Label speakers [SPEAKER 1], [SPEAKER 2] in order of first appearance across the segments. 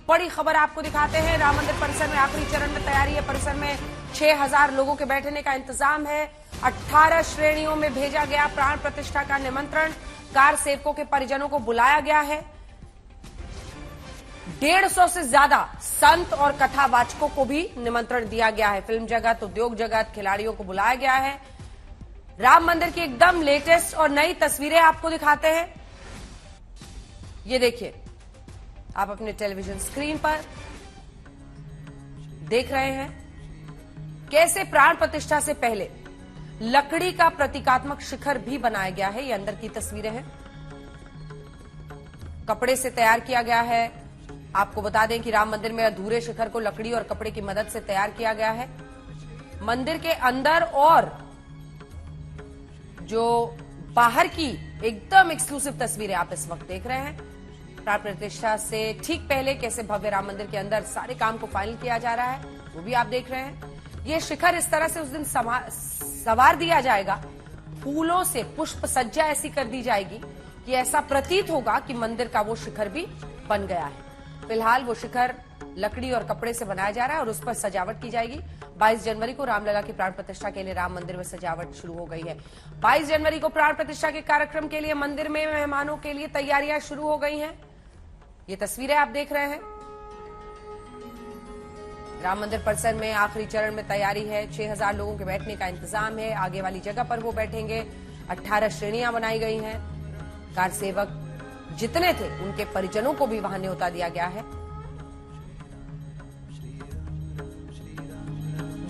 [SPEAKER 1] बड़ी खबर आपको दिखाते हैं। राम मंदिर परिसर में आखिरी चरण में तैयारी है। परिसर में 6000 लोगों के बैठने का इंतजाम है। 18 श्रेणियों में भेजा गया प्राण प्रतिष्ठा का निमंत्रण। कार सेवकों के परिजनों को बुलाया गया है। 150 से ज्यादा संत और कथावाचकों को भी निमंत्रण दिया गया है। फिल्म जगत, उद्योग जगत, खिलाड़ियों को बुलाया गया है। राम मंदिर की एकदम लेटेस्ट और नई तस्वीरें आपको दिखाते हैं। ये देखिए, आप अपने टेलीविजन स्क्रीन पर देख रहे हैं कैसे प्राण प्रतिष्ठा से पहले लकड़ी का प्रतीकात्मक शिखर भी बनाया गया है। ये अंदर की तस्वीरें हैं। कपड़े से तैयार किया गया है। आपको बता दें कि राम मंदिर में अधूरे शिखर को लकड़ी और कपड़े की मदद से तैयार किया गया है। मंदिर के अंदर और जो बाहर की एकदम एक्सक्लूसिव तस्वीरें आप इस वक्त देख रहे हैं। प्राण प्रतिष्ठा से ठीक पहले कैसे भव्य राम मंदिर के अंदर सारे काम को फाइनल किया जा रहा है, वो भी आप देख रहे हैं। ये शिखर इस तरह से उस दिन सवार दिया जाएगा, फूलों से पुष्प सज्जा ऐसी कर दी जाएगी कि ऐसा प्रतीत होगा कि मंदिर का वो शिखर भी बन गया है। फिलहाल वो शिखर लकड़ी और कपड़े से बनाया जा रहा है और उस पर सजावट की जाएगी। 22 जनवरी को रामलला की प्राण प्रतिष्ठा के लिए राम मंदिर में सजावट शुरू हो गई है। 22 जनवरी को प्राण प्रतिष्ठा के कार्यक्रम के लिए मंदिर में मेहमानों के लिए तैयारियां शुरू हो गई हैं। ये तस्वीरें आप देख रहे हैं। राम मंदिर परिसर में आखिरी चरण में तैयारी है। 6000 लोगों के बैठने का इंतजाम है। आगे वाली जगह पर वो बैठेंगे। 18 श्रेणियां बनाई गई हैं। कार सेवक जितने थे उनके परिजनों को भी वहां न्योता दिया गया है।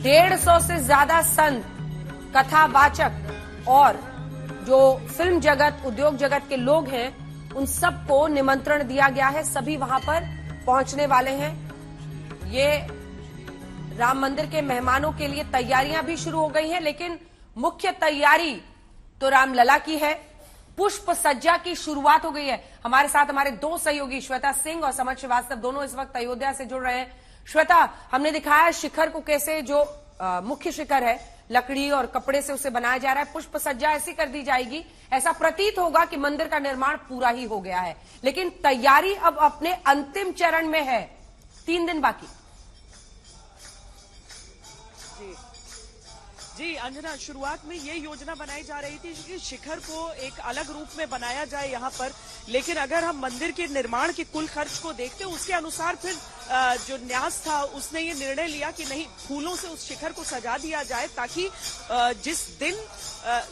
[SPEAKER 1] 150 से ज्यादा संत, कथावाचक और जो फिल्म जगत, उद्योग जगत के लोग हैं, उन सबको निमंत्रण दिया गया है। सभी वहां पर पहुंचने वाले हैं। ये राम मंदिर के मेहमानों के लिए तैयारियां भी शुरू हो गई हैं, लेकिन मुख्य तैयारी तो रामलला की है। पुष्प सज्जा की शुरुआत हो गई है। हमारे साथ हमारे दो सहयोगी श्वेता सिंह और समर श्रीवास्तव दोनों इस वक्त अयोध्या से जुड़ रहे हैं। श्वेता, हमने दिखाया शिखर को कैसे, जो मुख्य शिखर है लकड़ी और कपड़े से उसे बनाया जा रहा है। पुष्प सज्जा ऐसी कर दी जाएगी, ऐसा प्रतीत होगा कि मंदिर का निर्माण पूरा ही हो गया है। लेकिन तैयारी अब अपने अंतिम चरण में है। 3 दिन बाकी।
[SPEAKER 2] जी अंजना, शुरुआत में ये योजना बनाई जा रही थी कि शिखर को एक अलग रूप में बनाया जाए यहाँ पर, लेकिन अगर हम मंदिर के निर्माण के कुल खर्च को देखते हैं उसके अनुसार फिर जो न्यास था उसने ये निर्णय लिया कि नहीं, फूलों से उस शिखर को सजा दिया जाए ताकि जिस दिन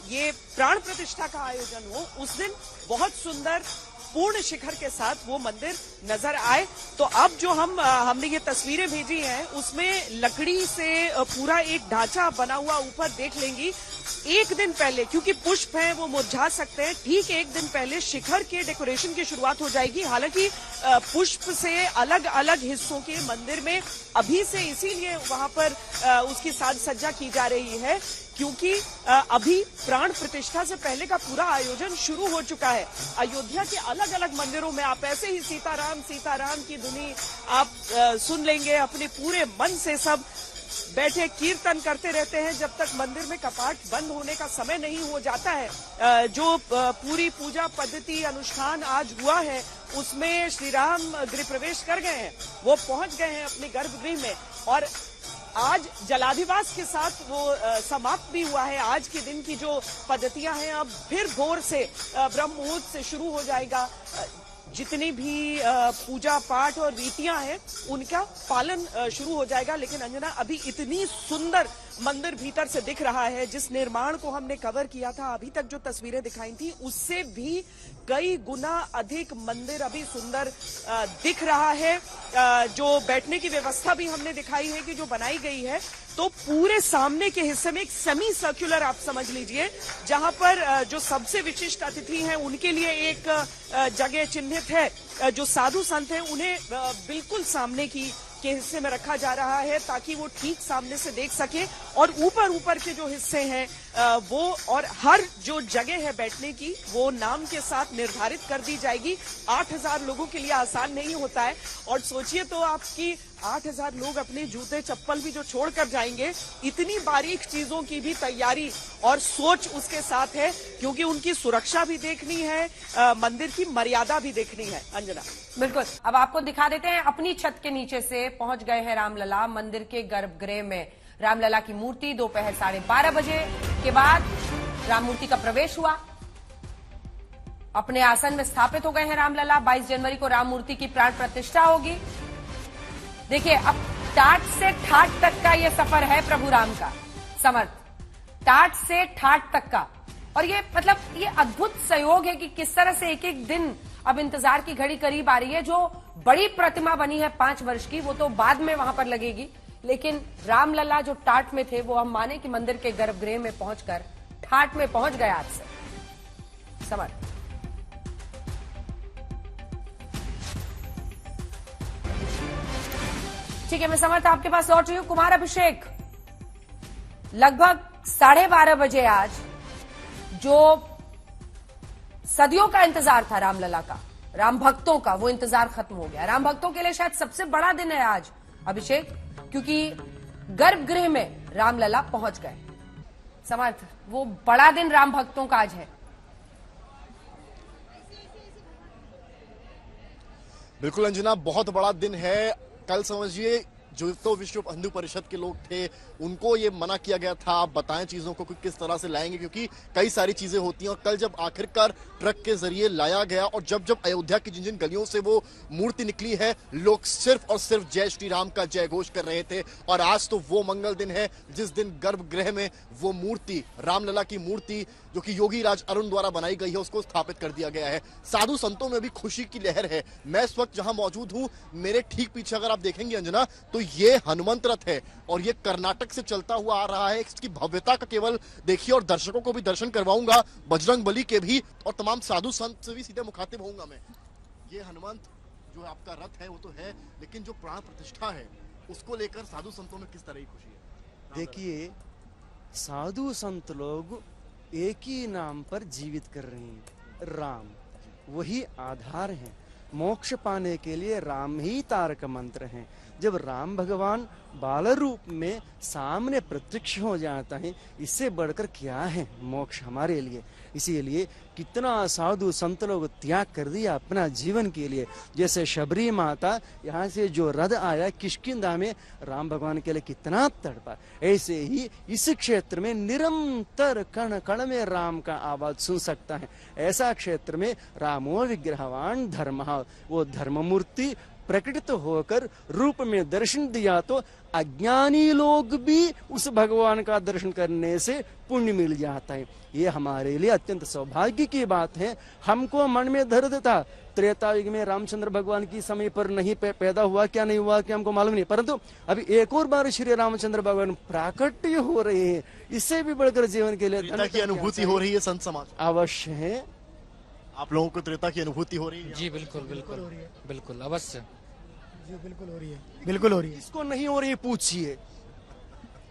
[SPEAKER 2] ये प्राण प्रतिष्ठा का आयोजन हो उस दिन बहुत सुंदर पूर्ण शिखर के साथ वो मंदिर नजर आए। तो अब जो हमने ये तस्वीरें भेजी हैं उसमें लकड़ी से पूरा एक ढांचा बना हुआ ऊपर देख लेंगी। एक दिन पहले, क्योंकि पुष्प हैं वो मुरझा सकते हैं, ठीक एक दिन पहले शिखर के डेकोरेशन की शुरुआत हो जाएगी। हालांकि पुष्प से अलग अलग हिस्सों के मंदिर में अभी से इसीलिए वहां पर उसकी साज सज्जा की जा रही है क्योंकि अभी प्राण प्रतिष्ठा से पहले का पूरा आयोजन शुरू हो चुका है। अयोध्या के अलग अलग मंदिरों में आप ऐसे ही सीताराम सीताराम की धुनी आप सुन लेंगे। अपने पूरे मन से सब बैठे कीर्तन करते रहते हैं जब तक मंदिर में कपाट बंद होने का समय नहीं हो जाता है। जो पूरी पूजा पद्धति अनुष्ठान आज हुआ है उसमें श्री राम गृह प्रवेश कर गए हैं, वो पहुंच गए हैं अपने गर्भगृह में और आज जलाधिवास के साथ वो समाप्त भी हुआ है। आज के दिन की जो पद्धतियां हैं अब फिर भोर से ब्रह्म मुहूर्त से शुरू हो जाएगा। जितनी भी पूजा पाठ और रीतियां हैं उनका पालन शुरू हो जाएगा। लेकिन अंजना, अभी इतनी सुंदर मंदिर भीतर से दिख रहा है, जिस निर्माण को हमने कवर किया था अभी तक जो तस्वीरें दिखाई थी उससे भी कई गुना अधिक मंदिर अभी सुंदर दिख रहा है। जो बैठने की व्यवस्था भी हमने दिखाई है कि जो बनाई गई है, तो पूरे सामने के हिस्से में एक सेमी सर्कुलर आप समझ लीजिए, जहां पर जो सबसे विशिष्ट अतिथि हैं उनके लिए एक जगह चिन्हित है। जो साधु संत हैं उन्हें बिल्कुल सामने के हिस्से में रखा जा रहा है ताकि वो ठीक सामने से देख सके और ऊपर के जो हिस्से हैं वो और हर जो जगह है बैठने की वो नाम के साथ निर्धारित कर दी जाएगी। 8,000 लोगों के लिए आसान नहीं होता है और सोचिए तो आपकी 8,000 लोग अपने जूते चप्पल भी जो छोड़ कर जाएंगे, इतनी बारीक चीजों की भी तैयारी और सोच उसके साथ है, क्योंकि उनकी सुरक्षा भी देखनी है, मंदिर की मर्यादा भी देखनी है। अंजना,
[SPEAKER 1] बिल्कुल। अब आपको दिखा देते हैं, अपनी छत के नीचे से पहुंच गए हैं रामलला मंदिर के गर्भगृह में। रामलला की मूर्ति दोपहर 12:30 बजे के बाद राम मूर्ति का प्रवेश हुआ, अपने आसन में स्थापित हो गए हैं रामलला। 22 जनवरी को राम मूर्ति की प्राण प्रतिष्ठा होगी। देखिए, अब टाट से ठाट तक का ये सफर है प्रभु राम का। समर्थ, टाट से ठाट तक का। और ये मतलब ये अद्भुत संयोग है कि किस तरह से एक एक दिन अब इंतजार की घड़ी करीब आ रही है। जो बड़ी प्रतिमा बनी है 5 वर्ष की, वो तो बाद में वहां पर लगेगी, लेकिन रामलला जो टाट में थे वो हम माने कि मंदिर के गर्भगृह में पहुंचकर ठाट में पहुंच गए आज से। समर्थ, ठीक है, मैं समर्थ आपके पास लौट रही हूं। कुमार अभिषेक, लगभग 12:30 बजे आज जो सदियों का इंतजार था रामलला का, राम भक्तों का, वो इंतजार खत्म हो गया। राम भक्तों के लिए शायद सबसे बड़ा दिन है आज अभिषेक, क्योंकि गर्भगृह में रामलला पहुंच गए। समर्थ, वो बड़ा दिन राम भक्तों का आज है।
[SPEAKER 3] बिल्कुल अंजना, बहुत बड़ा दिन है। कल समझिए जो तो विश्व हिंदू परिषद के लोग थे उनको ये मना किया गया था, आप बताएं चीजों को किस तरह से लाएंगे, क्योंकि कई सारी चीजें होती हैं। और कल जब आखिरकार ट्रक के जरिए लाया गया और जब अयोध्या की जिन जिन गलियों से वो मूर्ति निकली है, लोग सिर्फ और सिर्फ जय श्री राम का जय घोष कर रहे थे। और आज तो वो मंगल दिन है जिस दिन गर्भगृह में वो मूर्ति, रामलला की मूर्ति जो कि योगी राज अरुण द्वारा बनाई गई है, उसको स्थापित कर दिया गया है। साधु संतों में भी खुशी की लहर है। मैं इस वक्त जहां मौजूद हूं, मेरे ठीक पीछे अगर आप देखेंगे अंजना, तो ये हनुमंत रथ है और ये कर्नाटक से चलता हुआ आ रहा है। इसकी भव्यता का केवल देखिए, और दर्शकों को भी दर्शन करवाऊंगा, बजरंग बली के भी और तमाम साधु संत से भी सीधे मुखातिब होऊंगा मैं। ये हनुमंत जो आपका रथ है वो तो है, लेकिन जो प्राण प्रतिष्ठा है उसको लेकर साधु संतों में किस तरह की खुशी है?
[SPEAKER 4] देखिए, साधु संत लोग एक ही नाम पर जीवित कर रहे हैं, राम। वही आधार है। मोक्ष पाने के लिए राम ही तारक मंत्र है। जब राम भगवान बाल रूप में सामने प्रत्यक्ष हो जाता है, इससे बढ़कर क्या है मोक्ष हमारे लिए। इसीलिए कितना साधु संत लोग त्याग कर दिया अपना जीवन के लिए। जैसे शबरी माता यहाँ से जो रथ आया किष्किंधा में, राम भगवान के लिए कितना तड़पा। ऐसे ही इस क्षेत्र में निरंतर कण कण में राम का आवाज सुन सकता है। ऐसा क्षेत्र में रामो विग्रहवान धर्म, वो धर्म मूर्ति प्रकटित होकर रूप में दर्शन दिया तो अज्ञानी लोग भी उस भगवान का दर्शन करने से पुण्य मिल जाता है। ये हमारे लिए अत्यंत सौभाग्य की बात है। हमको मन में दर्द था, त्रेता युग में रामचंद्र भगवान की समय पर नहीं पैदा हुआ, क्या नहीं हुआ कि हमको मालूम नहीं, परंतु अभी एक और बार श्री रामचंद्र भगवान प्राकट्य हो रहे हैं। इससे भी बढ़कर जीवन के लिए
[SPEAKER 3] त्रेता की अनुभूति हो रही है संत समाज,
[SPEAKER 4] अवश्य है।
[SPEAKER 3] आप लोगों को त्रेता की अनुभूति हो रही है?
[SPEAKER 5] जी बिल्कुल बिल्कुल बिल्कुल अवश्य
[SPEAKER 6] जी, बिल्कुल हो रही है, बिल्कुल हो रही है।
[SPEAKER 4] किसको नहीं हो रही पूछिए,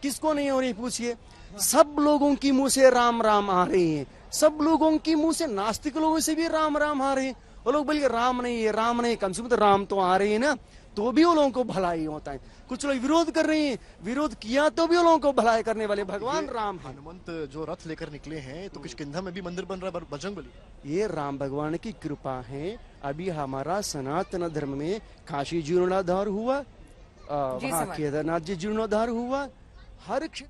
[SPEAKER 4] किसको नहीं हो रही पूछिए। सब लोगों की मुंह से राम राम आ रही है, सब लोगों की मुंह से, नास्तिक लोगों से भी राम राम आ रहे हैं। वो लोग बोलेंगे राम नहीं है, राम नहीं, कम से कम तो राम तो आ रही है ना, तो भी वो लोगों को भलाई होता है। कुछ लोग विरोध कर रहे हैं, विरोध किया तो भी वो लोगों को भलाई करने वाले भगवान राम है।
[SPEAKER 3] हनुमंत जो रथ लेकर निकले हैं, तो किष्किंधा में भी मंदिर बन रहा है बजरंग बली।
[SPEAKER 4] ये राम भगवान की कृपा है। अभी हमारा सनातन धर्म में काशी जीर्णोद्धार हुआ, वहाँ केदारनाथ जी जीर्णोद्धार हुआ। हर